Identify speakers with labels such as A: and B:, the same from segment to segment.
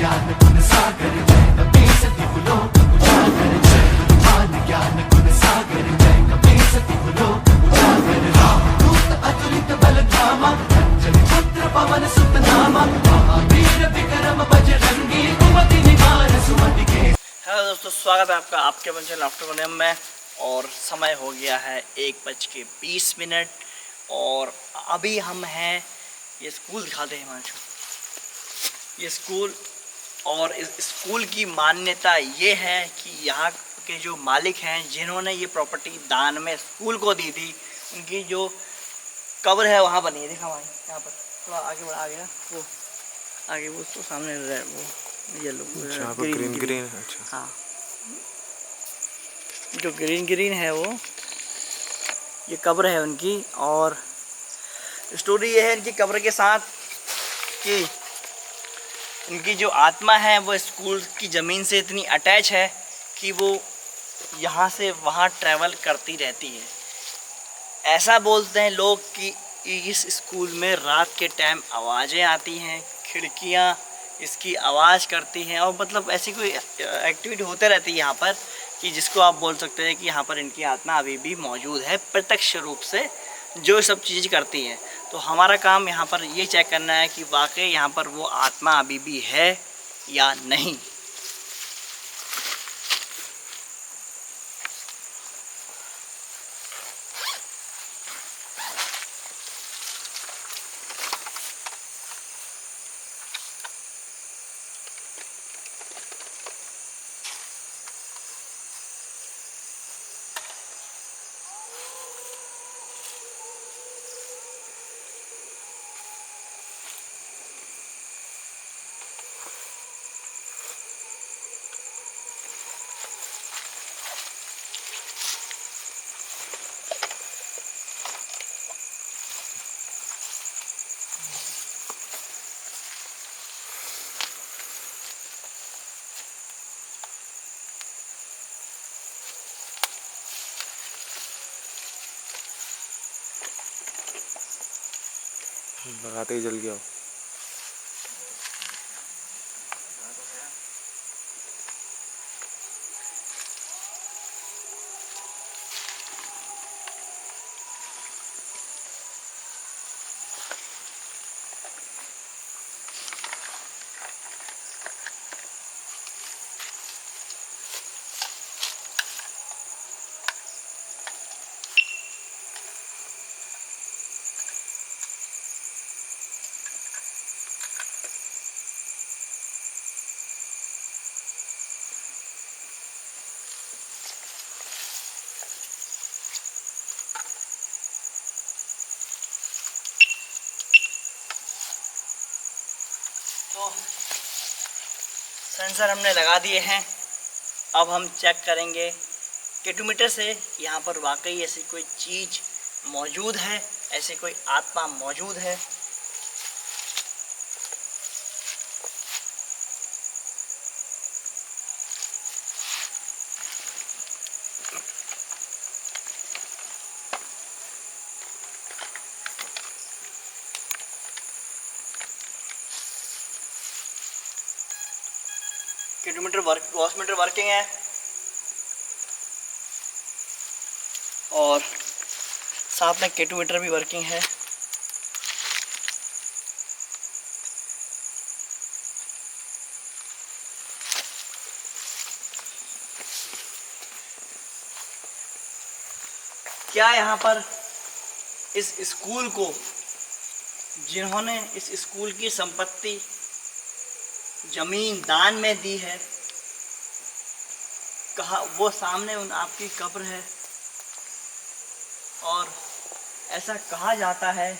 A: Hello दोस्तों, स्वागत है आपका आपके अपन चैनल आफ्टर में। और समय हो गया है 1:20 और अभी हम हैं, ये स्कूल दिखाते हैं हिमांशु। ये स्कूल, और इस स्कूल की मान्यता ये है कि यहाँ के जो मालिक हैं, जिन्होंने ये प्रॉपर्टी दान में स्कूल को दी थी, उनकी जो कब्र है वहाँ बनी है। देखा भाई, यहाँ पर थोड़ा आगे बढ़ा गया, वो आगे वो तो सामने वो येलो ग्रीन। अच्छा हाँ, जो ग्रीन है वो ये कब्र है उनकी। और स्टोरी ये है इनकी कब्र के साथ कि इनकी जो आत्मा है वो स्कूल की ज़मीन से इतनी अटैच है कि वो यहाँ से वहाँ ट्रैवल करती रहती है। ऐसा बोलते हैं लोग कि इस स्कूल में रात के टाइम आवाज़ें आती हैं, खिड़कियाँ इसकी आवाज़ करती हैं, और मतलब ऐसी कोई एक्टिविटी होते रहती है यहाँ पर कि जिसको आप बोल सकते हैं कि यहाँ पर इनकी आत्मा अभी भी मौजूद है, प्रत्यक्ष रूप से जो सब चीज़ करती हैं। तो हमारा काम यहाँ पर ये चेक करना है कि वाकई यहाँ पर वो आत्मा अभी भी है या नहीं।
B: लगाते ही जल गया।
A: तो सेंसर हमने लगा दिए हैं। अब हम चेक करेंगे केटोमीटर से यहाँ पर वाकई ऐसी कोई चीज़ मौजूद है, ऐसी कोई आत्मा मौजूद है। गॉस मीटर वर्किंग है और साथ में केटोमीटर भी वर्किंग है। क्या यहाँ पर इस स्कूल को, जिन्होंने इस स्कूल की संपत्ति जमीन दान में दी है, कहा वो सामने उन आपकी कब्र है, और ऐसा कहा जाता है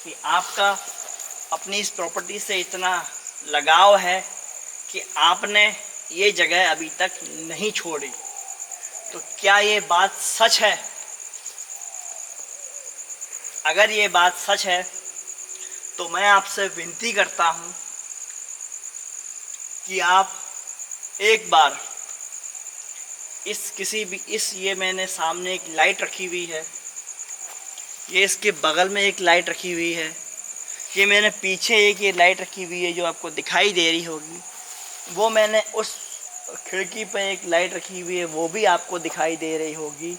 A: कि आपका अपनी इस प्रॉपर्टी से इतना लगाव है कि आपने ये जगह अभी तक नहीं छोड़ी। तो क्या ये बात सच है? अगर ये बात सच है तो मैं आपसे विनती करता हूँ कि आप एक बार ये मैंने सामने एक लाइट रखी हुई है, ये इसके बगल में एक लाइट रखी हुई है, ये मैंने पीछे एक ये लाइट रखी हुई है जो आपको दिखाई दे रही होगी, वो मैंने उस खिड़की पे एक लाइट रखी हुई है, वो भी आपको दिखाई दे रही होगी।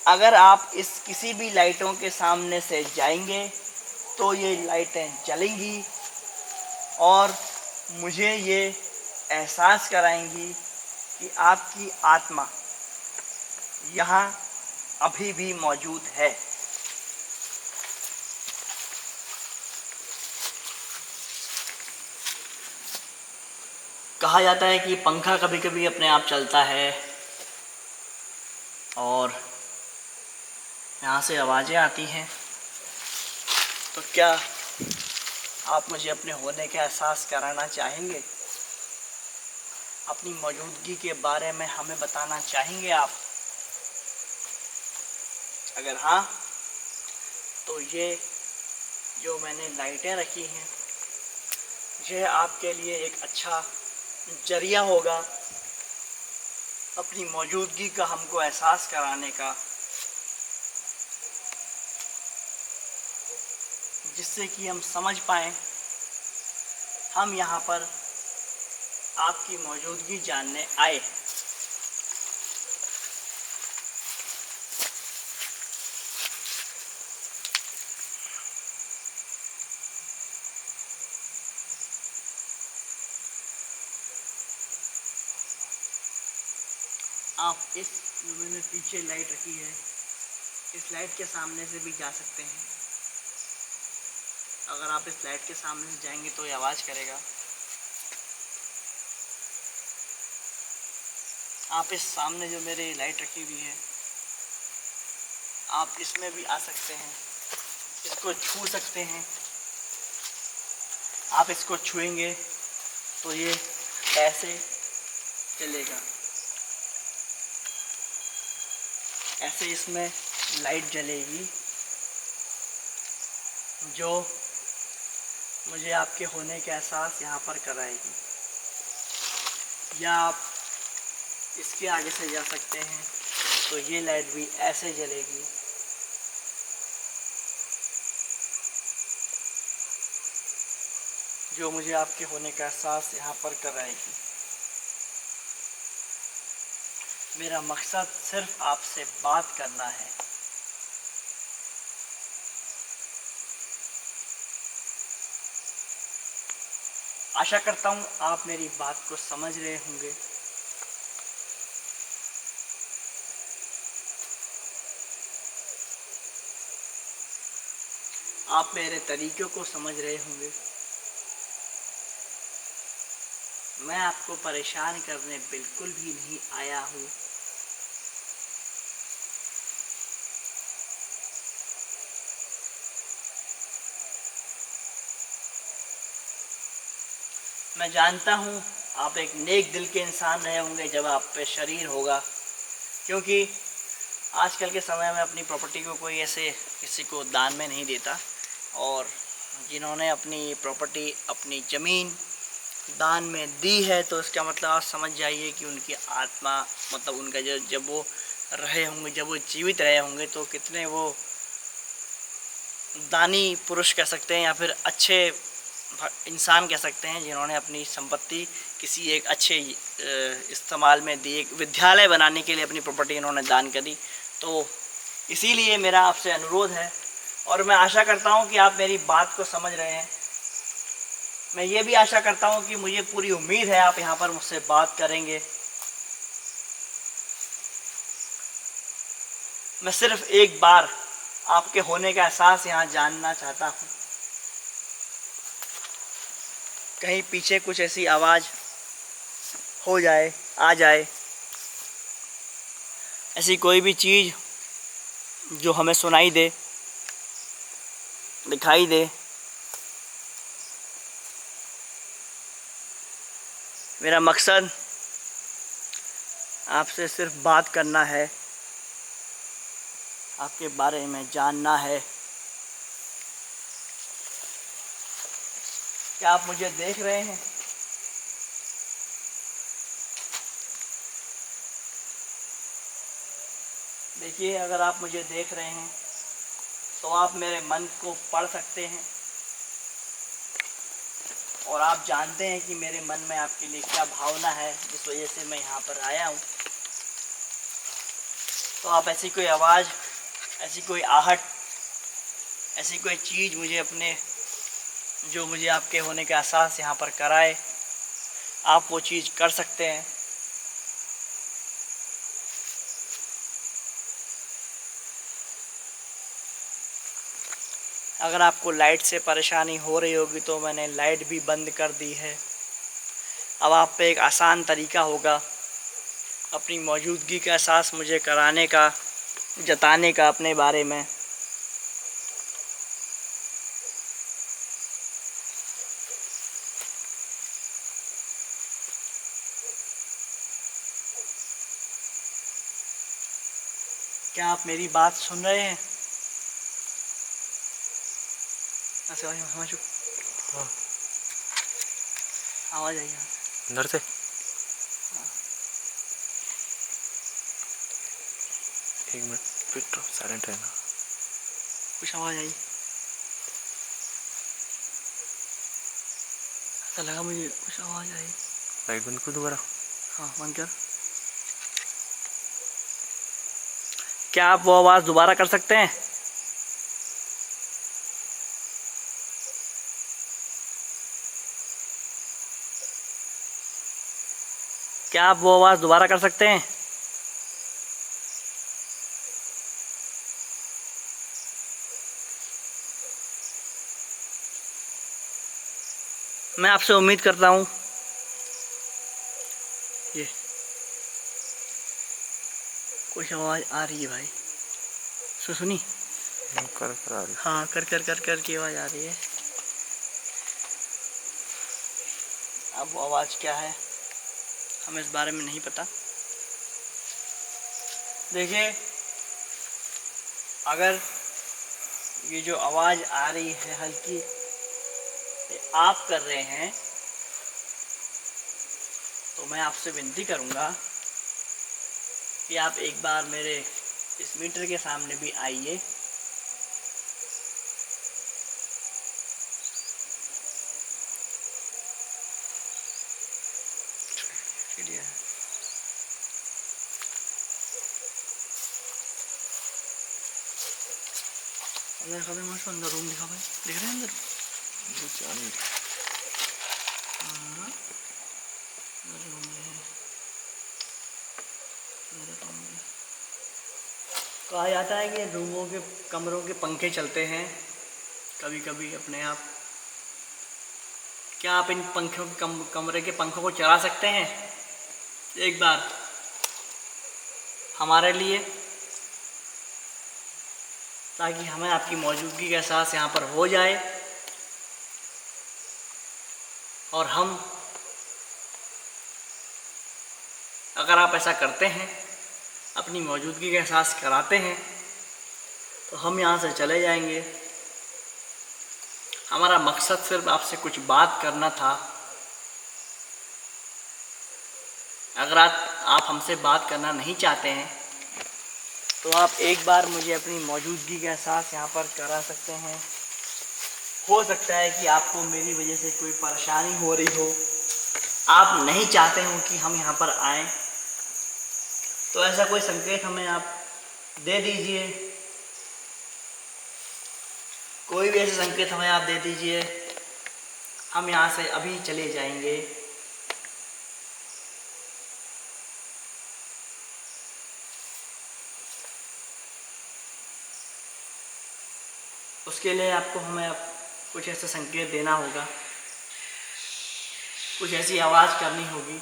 A: अगर आप इस किसी भी लाइटों के सामने से जाएंगे तो ये लाइटें जलेंगी और मुझे ये एहसास कराएंगी कि आपकी आत्मा यहाँ अभी भी मौजूद है। कहा जाता है कि पंखा कभी कभी अपने आप चलता है और यहाँ से आवाज़ें आती हैं, तो क्या आप मुझे अपने होने का एहसास कराना चाहेंगे? अपनी मौजूदगी के बारे में हमें बताना चाहेंगे आप? अगर हाँ, तो ये जो मैंने लाइटें रखी हैं, यह आपके लिए एक अच्छा जरिया होगा अपनी मौजूदगी का हमको एहसास कराने का, जिससे कि हम समझ पाएँ हम यहाँ पर आपकी मौजूदगी जानने आए। आप इस जो मैंने पीछे लाइट रखी है, इस लाइट के सामने से भी जा सकते हैं। अगर आप इस लाइट के सामने से जाएंगे तो ये आवाज़ करेगा। आप इस सामने जो मेरे लाइट रखी हुई है, आप इसमें भी आ सकते हैं, इसको छू सकते हैं। आप इसको छुएंगे तो ये ऐसे चलेगा, ऐसे इसमें लाइट जलेगी जो मुझे आपके होने का एहसास यहाँ पर कराएगी। या आप इसके आगे से जा सकते हैं तो ये लाइट भी ऐसे जलेगी, जो मुझे आपके होने का एहसास यहाँ पर कराएगी। मेरा मकसद सिर्फ आपसे बात करना है। आशा करता हूँ आप मेरी बात को समझ रहे होंगे। आप मेरे तरीक़ों को समझ रहे होंगे। मैं आपको परेशान करने बिल्कुल भी नहीं आया हूँ। मैं जानता हूँ आप एक नेक दिल के इंसान रहे होंगे जब आप पे शरीर होगा, क्योंकि आजकल के समय में अपनी प्रॉपर्टी को कोई ऐसे किसी को दान में नहीं देता, और जिन्होंने अपनी प्रॉपर्टी, अपनी ज़मीन दान में दी है तो इसका मतलब आप समझ जाइए कि उनकी आत्मा, मतलब उनका जब वो रहे होंगे, जब वो जीवित रहे होंगे, तो कितने वो दानी पुरुष कह सकते हैं या फिर अच्छे इंसान कह सकते हैं, जिन्होंने अपनी संपत्ति किसी एक अच्छे इस्तेमाल में दी। एक विद्यालय बनाने के लिए अपनी प्रॉपर्टी इन्होंने दान करी। तो इसीलिए मेरा आपसे अनुरोध है, और मैं आशा करता हूं कि आप मेरी बात को समझ रहे हैं। मैं ये भी आशा करता हूं कि मुझे पूरी उम्मीद है आप यहाँ पर मुझसे बात करेंगे। मैं सिर्फ एक बार आपके होने का एहसास यहाँ जानना चाहता हूँ। कहीं पीछे कुछ ऐसी आवाज़ हो जाए, आ जाए, ऐसी कोई भी चीज़ जो हमें सुनाई दे, दिखाई दे। मेरा मकसद आपसे सिर्फ बात करना है, आपके बारे में जानना है। क्या आप मुझे देख रहे हैं? देखिए, अगर आप मुझे देख रहे हैं तो आप मेरे मन को पढ़ सकते हैं। और आप जानते हैं कि मेरे मन में आपके लिए क्या भावना है, जिस वजह से मैं यहाँ पर आया हूँ। तो आप ऐसी कोई आवाज़, ऐसी कोई आहट, ऐसी कोई चीज़ मुझे अपने, जो मुझे आपके होने का एहसास यहाँ पर कराए, आप वो चीज़ कर सकते हैं। अगर आपको लाइट से परेशानी हो रही होगी तो मैंने लाइट भी बंद कर दी है। अब आप पे एक आसान तरीका होगा अपनी मौजूदगी का एहसास मुझे कराने का, जताने का अपने बारे में। क्या आप मेरी बात सुन रहे हैं? अच्छा हाँ चुप,
B: हाँ
A: आवाज़ आई यहाँ।
B: अंदर से एक मिनट फिर साइलेंट रहना।
A: कुछ आवाज़ आई, ऐसा लगा मुझे कुछ आवाज़ आई।
B: लाइट बंद कर दोबारा।
A: हाँ बंद कर। क्या आप वो आवाज़ दोबारा कर सकते हैं? क्या आप वो आवाज़ दोबारा कर सकते हैं? मैं आपसे उम्मीद करता हूँ ये कुछ आवाज़ आ रही है भाई, सुनी?
B: कर आ रही।
A: हाँ कर कर कर कर की आवाज़ आ रही है। अब वो आवाज़ क्या है हमें इस बारे में नहीं पता। देखिए, अगर ये जो आवाज़ आ रही है हल्की, ये आप कर रहे हैं, तो मैं आपसे विनती करूँगा कि आप एक बार मेरे इस मीटर के सामने भी आइए। चलिए अंदर दिखा भाई, माशा अंदर रूम दिखा भाई, दिख रहे हैं अंदर? हाँ अंदर रूम में है, अंदर रूम में। कहा जाता है कि रूमों के, कमरों के पंखे चलते हैं कभी कभी अपने आप। क्या आप इन पंखों के कमरे के पंखों को चला सकते हैं एक बार हमारे लिए, ताकि हमें आपकी मौजूदगी का एहसास यहाँ पर हो जाए और हम, अगर आप ऐसा करते हैं, अपनी मौजूदगी का एहसास कराते हैं, तो हम यहाँ से चले जाएंगे। हमारा मकसद सिर्फ आपसे कुछ बात करना था। अगर आप हमसे बात करना नहीं चाहते हैं तो आप एक बार मुझे अपनी मौजूदगी का एहसास यहाँ पर करा सकते हैं। हो सकता है कि आपको मेरी वजह से कोई परेशानी हो रही हो, आप नहीं चाहते हो कि हम यहाँ पर आएँ, तो ऐसा कोई संकेत हमें आप दे दीजिए। कोई भी ऐसा संकेत हमें आप दे दीजिए, हम यहाँ से अभी चले जाएंगे। उसके लिए आपको हमें अब कुछ ऐसा संकेत देना होगा, कुछ ऐसी आवाज़ करनी होगी,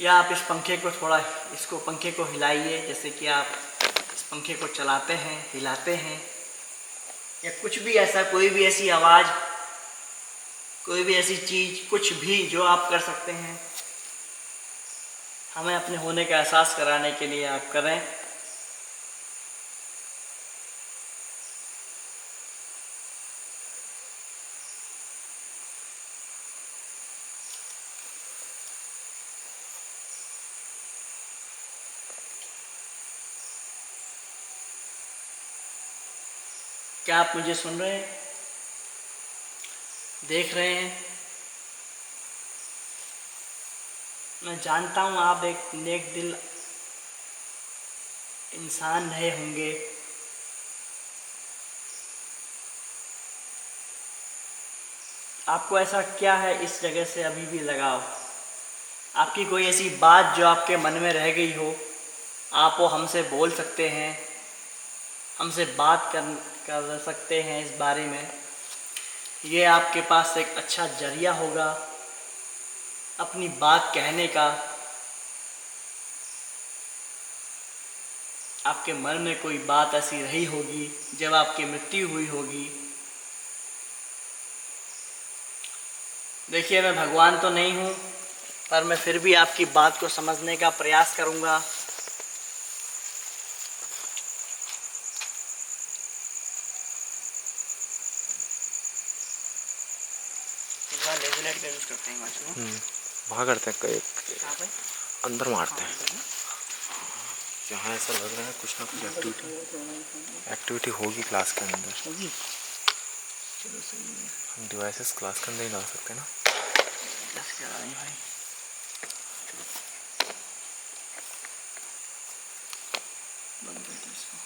A: या आप इस पंखे को थोड़ा, इसको पंखे को हिलाइए, जैसे कि आप इस पंखे को चलाते हैं, हिलाते हैं, या कुछ भी ऐसा, कोई भी ऐसी आवाज़, कोई भी ऐसी चीज़, कुछ भी जो आप कर सकते हैं हमें अपने होने का एहसास कराने के लिए आप करें। क्या आप मुझे सुन रहे हैं? देख रहे हैं। मैं जानता हूँ आप एक नेक दिल इंसान रहे होंगे। आपको ऐसा क्या है इस जगह से अभी भी लगाव? आपकी कोई ऐसी बात जो आपके मन में रह गई हो, आप वो हमसे बोल सकते हैं, हमसे बात कर सकते हैं इस बारे में। ये आपके पास एक अच्छा जरिया होगा अपनी बात कहने का। आपके मन में कोई बात ऐसी रही होगी जब आपकी मृत्यु हुई होगी। देखिए, मैं भगवान तो नहीं हूँ, पर मैं फिर भी आपकी बात को समझने का प्रयास करूँगा। एक बार लेज़र का यूज़ करते हैं माशू।
B: वहाँ करते हैं कई
A: हाँ भाई,
B: अंदर मारते हैं। यहाँ ऐसा लग रहा है कुछ ना कुछ एक्टिविटी होगी क्लास के अंदर।
A: होगी। चलो सही है।
B: हम डिवाइसेस क्लास के अंदर ही ला सकते हैं ना।
A: दस क्या रहा है भाई। बंद कर दो इसको।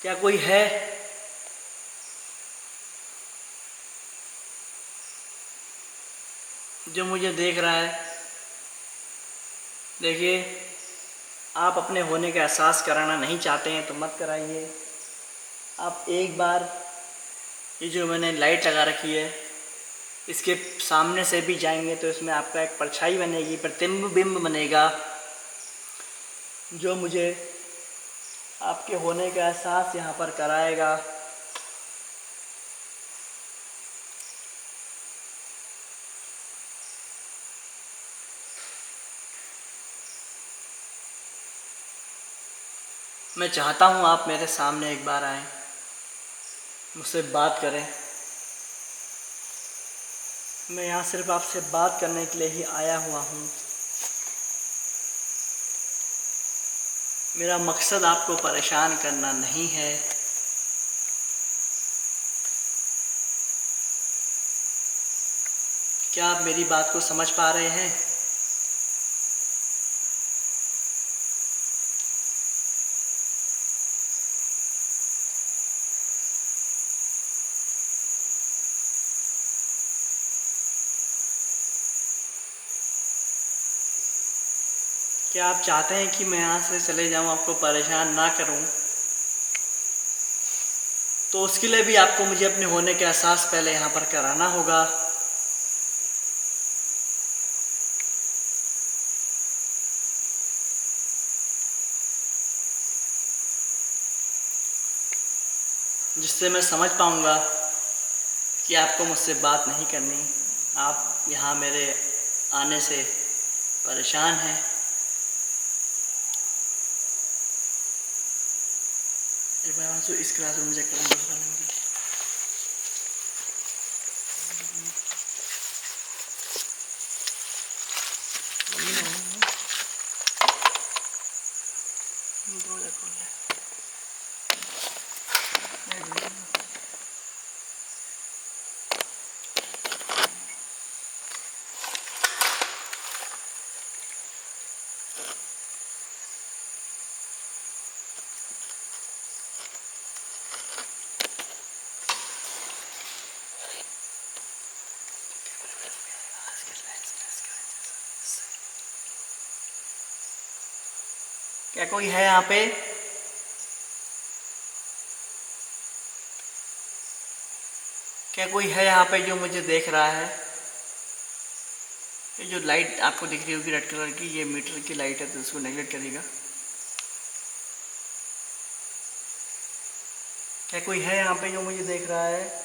A: क्या कोई है? जो मुझे देख रहा है? देखिए, आप अपने होने का एहसास कराना नहीं चाहते हैं तो मत कराइए। आप एक बार ये जो मैंने लाइट लगा रखी है, इसके सामने से भी जाएंगे तो इसमें आपका एक परछाई बनेगी, प्रतिबिंब बनेगा, जो मुझे आपके होने का एहसास यहाँ पर कराएगा। मैं चाहता हूँ आप मेरे सामने एक बार आएं, मुझसे बात करें। मैं यहाँ सिर्फ आपसे बात करने के लिए ही आया हुआ हूँ। मेरा मकसद आपको परेशान करना नहीं है। क्या आप मेरी बात को समझ पा रहे हैं? क्या आप चाहते हैं कि मैं यहाँ से चले जाऊँ, आपको परेशान ना करूँ? तो उसके लिए भी आपको मुझे अपने होने का एहसास पहले यहाँ पर कराना होगा। जिससे मैं समझ पाऊँगा कि आपको मुझसे बात नहीं करनी, आप यहाँ मेरे आने से परेशान हैं। एक बार इस क्लास में मुझे करना दूसरा नहीं। क्या कोई है यहाँ पे? क्या कोई है यहाँ पे जो मुझे देख रहा है? ये जो लाइट आपको दिख रही होगी रेड कलर की, ये मीटर की लाइट है, तो उसको नेगलेक्ट करिएगा। क्या कोई है यहाँ पे जो मुझे देख रहा है?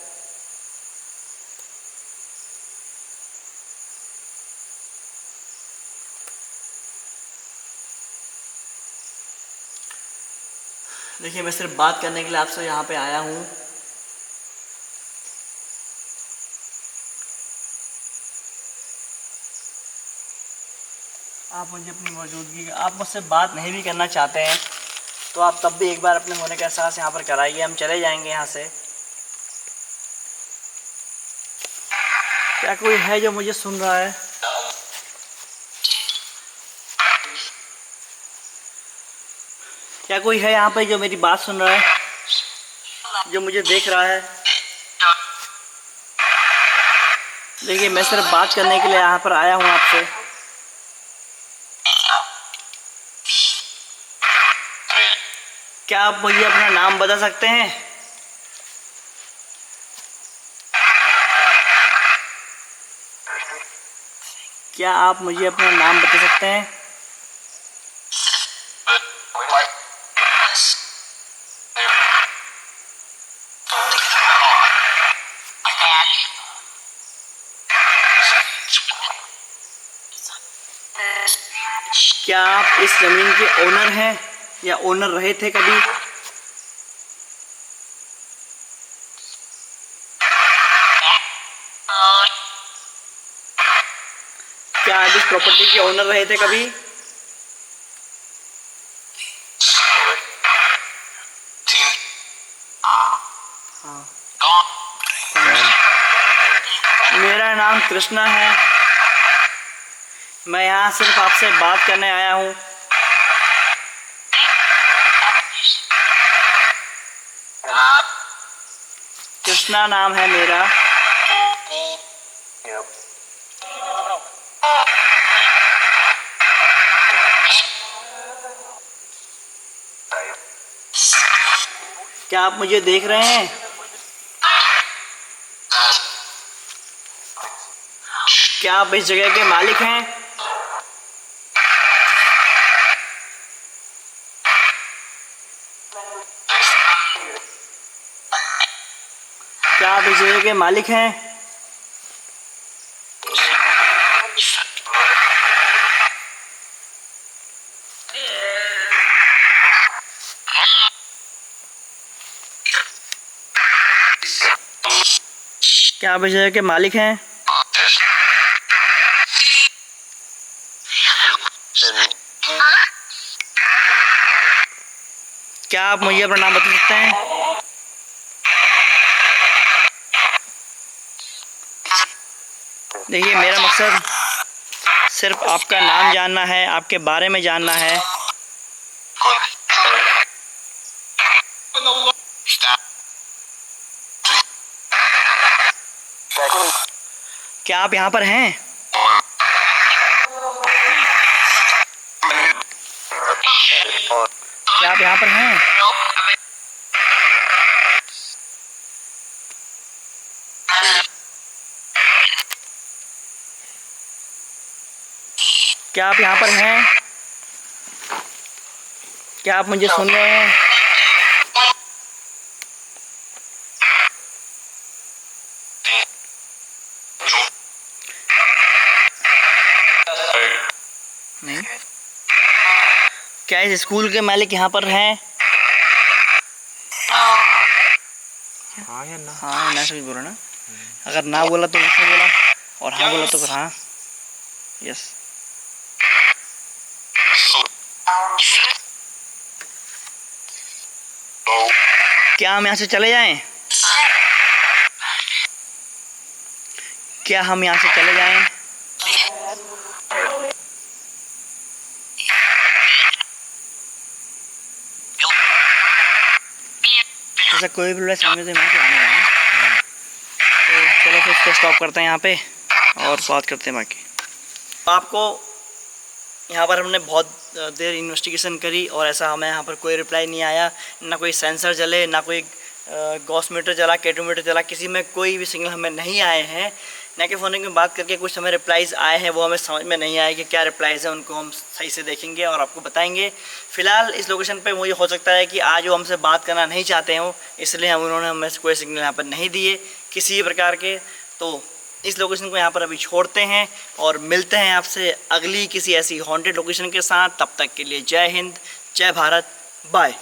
A: देखिए, मैं सिर्फ बात करने के लिए आपसे यहाँ पे आया हूँ। आप मुझे अपनी मौजूदगी, आप मुझसे बात नहीं भी करना चाहते हैं तो तो आप तब भी एक बार अपने होने का एहसास यहाँ पर कराइए। हम चले जाएंगे यहाँ से। क्या कोई है जो मुझे सुन रहा है? क्या कोई है यहाँ पे जो मेरी बात सुन रहा है, जो मुझे देख रहा है? देखिए, मैं सिर्फ बात करने के लिए यहाँ पर आया हूँ आपसे। क्या आप मुझे अपना नाम बता सकते हैं? क्या आप मुझे अपना नाम बता सकते हैं? क्या आप इस ज़मीन के ओनर हैं या ओनर रहे थे कभी? क्या आप इस प्रॉपर्टी के ओनर रहे थे कभी? हाँ। मेरा नाम कृष्णा है। मैं यहाँ सिर्फ आपसे बात करने आया हूँ। कृष्णा नाम है मेरा। क्या आप मुझे देख रहे हैं? क्या आप इस जगह के मालिक हैं? क्या आप इस जगह के मालिक हैं? क्या आप इस जगह के मालिक हैं? क्या आप मुझे अपना नाम बता सकते हैं? देखिए, मेरा मकसद सिर्फ आपका नाम जानना है, आपके बारे में जानना है। क्या आप यहाँ पर हैं? क्या आप यहाँ पर हैं? क्या आप यहाँ पर हैं? क्या आप मुझे सुन रहे हैं? नहीं। क्या इस स्कूल के मालिक यहाँ पर हैं?
B: हाँ या ना?
A: हाँ, ना से बोला ना। अगर ना बोला तो उसने बोला, और हाँ बोला तो फिर हाँ। यस। क्या हम यहाँ से चले जाएं? क्या हम यहाँ से चले जाएं? जैसा कोई भी सामने से मैं आने वाला हूँ। तो चलो फिर इसको स्टॉप करते हैं यहाँ पे और बात करते हैं बाकी। आपको यहाँ पर हमने बहुत देर इन्वेस्टिगेशन करी और ऐसा हमें यहाँ पर कोई रिप्लाई नहीं आया। ना कोई सेंसर जले, ना कोई गॉस मीटर चला, केटोमीटर चला, किसी में कोई भी सिग्नल हमें नहीं आए हैं। ना कि फ़ोन में बात करके कुछ हमें रिप्लाइज़ आए हैं, वो हमें समझ में नहीं आए कि क्या रिप्लाइज़ है। उनको हम सही से देखेंगे और आपको बताएंगे। फ़िलहाल इस लोकेशन पे मुझे हो सकता है कि आज वो हमसे बात करना नहीं चाहते हों, इसलिए उन्होंने हमें कोई सिग्नल यहाँ पर नहीं दिए किसी प्रकार के। तो इस लोकेशन को यहाँ पर अभी छोड़ते हैं और मिलते हैं आपसे अगली किसी ऐसी हॉन्टेड लोकेशन के साथ। तब तक के लिए जय हिंद, जय भारत, बाय।